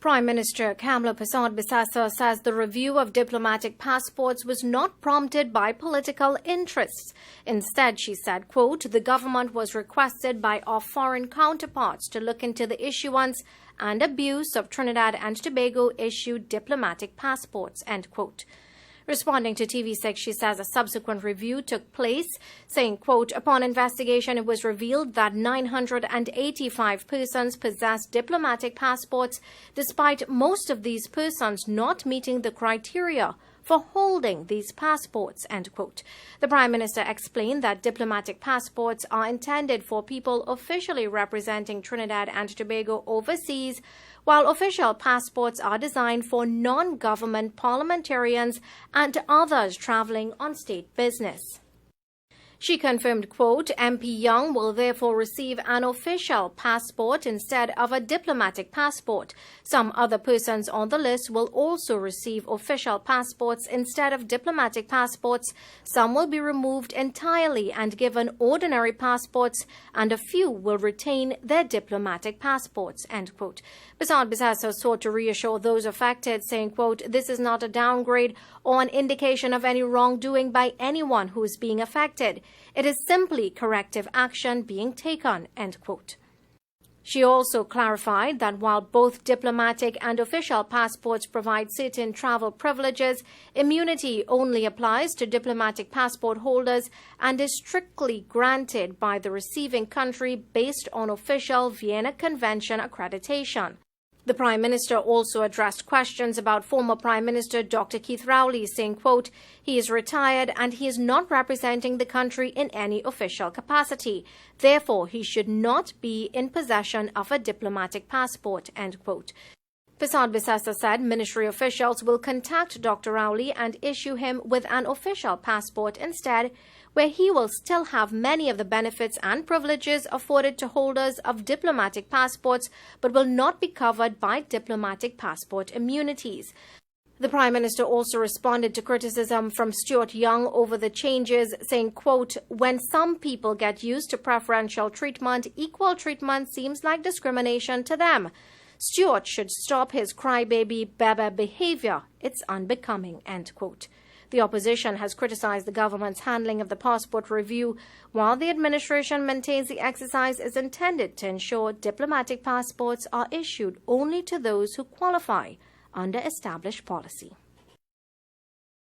Prime Minister Kamla Persad-Bissessar says the review of diplomatic passports was not prompted by political interests. Instead, she said, quote, the government was requested by our foreign counterparts to look into the issuance and abuse of Trinidad and Tobago issued diplomatic passports, end quote. Responding to TV6, she says a subsequent review took place, saying, quote, upon investigation, it was revealed that 985 persons possessed diplomatic passports, despite most of these persons not meeting the criteria for holding these passports, end quote. The Prime Minister explained that diplomatic passports are intended for people officially representing Trinidad and Tobago overseas, while official passports are designed for non-government parliamentarians and others traveling on state business. She confirmed, quote, MP Young will therefore receive an official passport instead of a diplomatic passport. Some other persons on the list will also receive official passports instead of diplomatic passports. Some will be removed entirely and given ordinary passports, and a few will retain their diplomatic passports, end quote. Persad-Bissessar sought to reassure those affected, saying, quote, this is not a downgrade or an indication of any wrongdoing by anyone who is being affected. It is simply corrective action being taken, end quote. She also clarified that while both diplomatic and official passports provide certain travel privileges, immunity only applies to diplomatic passport holders and is strictly granted by the receiving country based on official Vienna Convention accreditation. The Prime Minister also addressed questions about former Prime Minister Dr. Keith Rowley, saying, quote, he is retired and he is not representing the country in any official capacity. Therefore, he should not be in possession of a diplomatic passport, end quote. Persad-Bissessar said ministry officials will contact Dr. Rowley and issue him with an official passport instead, where he will still have many of the benefits and privileges afforded to holders of diplomatic passports, but will not be covered by diplomatic passport immunities. The Prime Minister also responded to criticism from Stuart Young over the changes, saying, quote, when some people get used to preferential treatment, equal treatment seems like discrimination to them. Stuart should stop his crybaby baba behavior. It's unbecoming, end quote. The opposition has criticized the government's handling of the passport review, while the administration maintains the exercise is intended to ensure diplomatic passports are issued only to those who qualify under established policy.